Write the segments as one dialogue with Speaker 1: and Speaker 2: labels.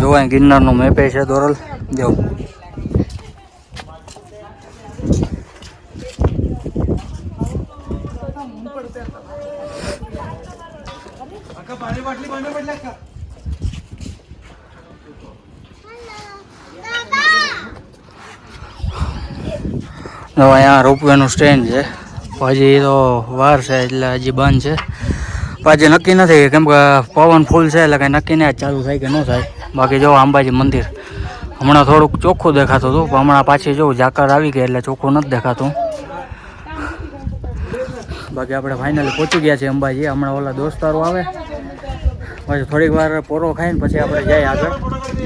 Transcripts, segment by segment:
Speaker 1: જોવાય ગિરનારનો મેપે છે દોરલ જો અહીંયા રોપવેનું સ્ટેન્ડ છે હજી તો વાર છે એટલે હજી બંધ છે પાછી નક્કી નથી કેમ કે પવન ફૂલ છે એટલે કાંઈ નક્કી નહીં ચાલુ થાય કે ન થાય બાકી જો અંબાજી મંદિર હમણાં થોડુંક ચોખ્ખું દેખાતું હતું પણ હમણાં પાછી જોઉં ઝાકર આવી ગઈ એટલે ચોખ્ખું નથી દેખાતું બાકી આપણે ફાઇનલી પહોંચી ગયા છીએ અંબાજી હમણાં ઓલા દોસ્તારો આવે પછી થોડીક વાર પોરો ખાઈને પછી આપણે જઈએ આગળ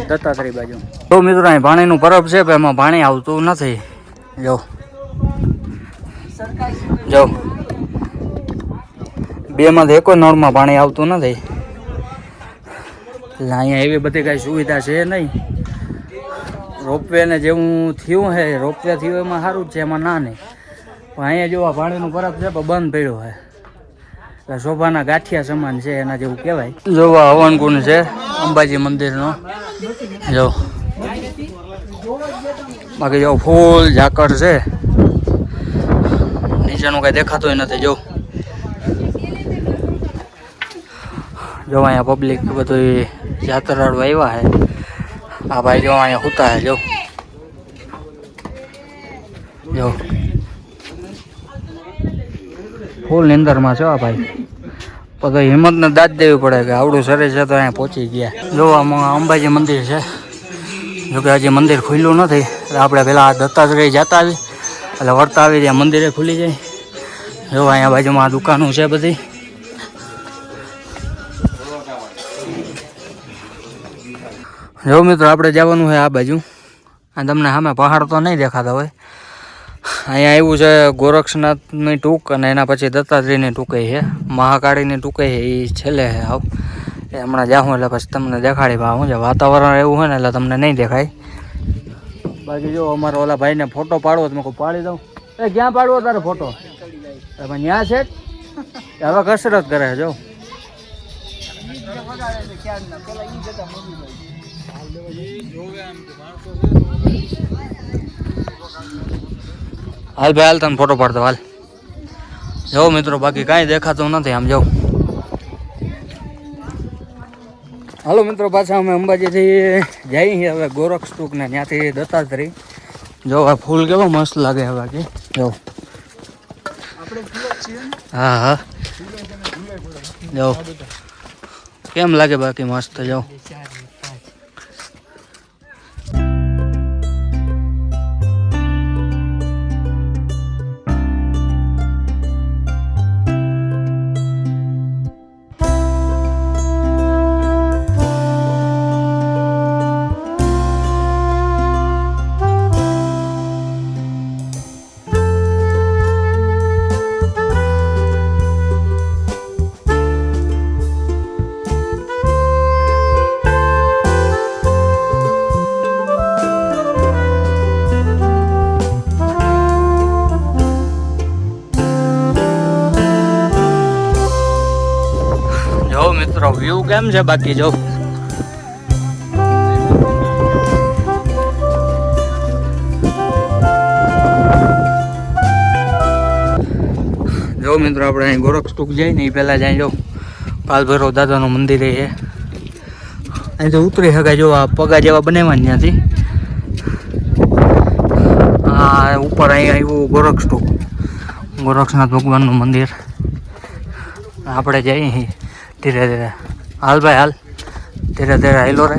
Speaker 1: દત્તાત્રેય બાજુ તો મિત્રો અહીં પાણીનું પરબ છે પણ એમાં પાણી આવતું નથી જો જો બેમાંથી એક નળમાં પાણી આવતું નથી એટલે અહીંયા એવી બધી કાંઈ સુવિધા છે નહીં રોપવે ને જેવું થયું છે રોપવે થયું એમાં સારું જ છે એમાં ના નહીં પણ અહીંયા જો આ પાણીનું પરબ છે પણ બંધ પડ્યો છે એટલે શોભાના ગાંઠિયા સમાન છે એના જેવું કહેવાય જો આ હવનકુંડ છે અંબાજી મંદિરનો જો બાકી જો ફૂલ ઝાકળ છે નીચેનું કઈ દેખાતું નથી જો અહીંયા પબ્લિક બધું યાત્રાળુ આવ્યા છે આ ભાઈ જો અહીંયા સુતા છે જો ફૂલ નિંદરમાં છે આ ભાઈ પછી હિંમતને દાદ દેવી પડે કે આવડું સરસ છે તો અહીંયા પહોંચી ગયા જો આમાં અંબાજી મંદિર છે જોકે હજી મંદિર ખુલ્લું નથી એટલે આપણે પહેલાં દત્તાત્રેય જતા આવી એટલે વળતા આવી ત્યાં મંદિરે ખુલી જાય જો અહીંયા બાજુમાં આ દુકાનો છે બધી જો મિત્રો આપણે જવાનું હોય આ બાજુ અને તમને સામે પહાડ તો નહીં દેખાતા હોય અહીંયા આવ્યું છે ગોરક્ષનાથની ટૂંક અને એના પછી દત્તાત્રેયની ટૂંકે છે મહાકાળીની ટૂંકે છે એ છેલ્લે છે આવ એ હમણાં જાઉં એટલે પછી તમને દેખાડી શું છે વાતાવરણ એવું હોય ને એટલે તમને નહીં દેખાય બાકી જો અમારા ઓલા ભાઈને ફોટો પાડવો તો મેં કહું પાડી દઉં એ ક્યાં પાડવો તારે ફોટો પણ ત્યાં છે હવે કસરત કરે જો હાલ ભાઈ હાલ તને ફોટો પાડતો હાલ જો મિત્રો બાકી કાંઈ દેખાતું નથી આમ જાઉં હાલો મિત્રો પાછા અમે અંબાજીથી જઈએ છીએ હવે ગોરક્ષ ટૂંક ને ત્યાંથી દત્તાત્રેય જો આ ફૂલ કેવો મસ્ત લાગે હવે બાકી જો હા હા જો કેમ લાગે બાકી મસ્ત જાઓ મિત્રો વ્યૂ કેમ છે બાકી જો મિત્રો આપણે અહીં ગોરક્ષ ટૂંક જઈએ ને એ પહેલાં જાય જો કાલભૈરવ દાદાનું મંદિર છે અહીં તો ઉતરી શકાય જો આ પગા જેવા બનાવવા ત્યાંથી આ ઉપર અહીં આવ્યું ગોરક્ષ ટૂંક ગોરક્ષનાથ ભગવાનનું મંદિર આપણે જઈએ ધીરે ધીરે હાલ ભાઈ હાલ ધીરે ધીરે હાલો રે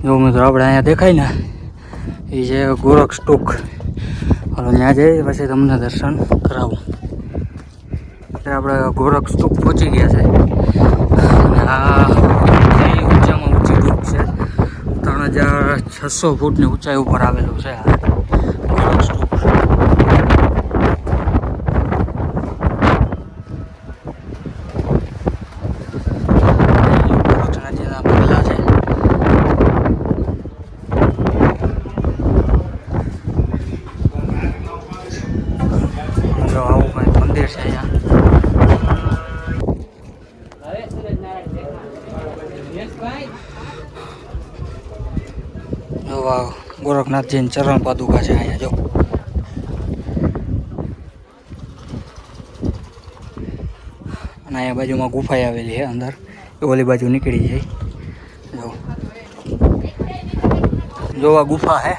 Speaker 1: જો મિત્રો આપણે અહીંયા દેખાય ને એ છે ગોરખ સ્ટોક. હાલો ત્યાં જઈએ પછી તમને દર્શન કરાવું. આપણે ગોરખ સ્ટોક પહોંચી ગયા છે અને આ ઊંચામાં ઊંચી સ્ટોક છે. 3600 ફૂટની ઊંચાઈ ઉપર આવેલું છે આ ગોરખ સ્ટોક. ગોરખનાથજીની ચરણ પાદુકા છે અહીંયા જો. અને અહીંયા બાજુમાં ગુફાઈ આવેલી છે અંદર, ઓલી બાજુ નીકળી જાય જો આ ગુફા હે.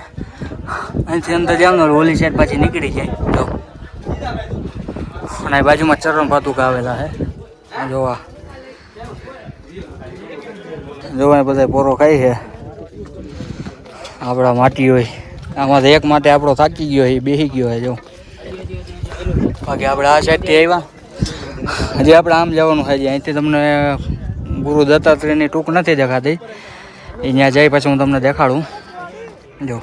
Speaker 1: અહીંથી અંદર જાવ ને ઓલી સાઈડ પાછી નીકળી જાય જો. અને બાજુમાં ચરણ પાદુકા આવેલા છે જોવા. જોવા બધા પોરો ખાઈ છે. આપણા માટી હોય આમાંથી એક માટે આપણો થાકી ગયો હોય, બેસી ગયો હોય જો. બાકી આપણે આ સાઈડથી આવ્યા, હજી આપણે આમ જવાનું હોય. અહીંથી તમને ગુરુ દત્તાત્રેયની ટૂંક નથી દેખાતી, એ ત્યાં જાય પછી હું તમને દેખાડું જો.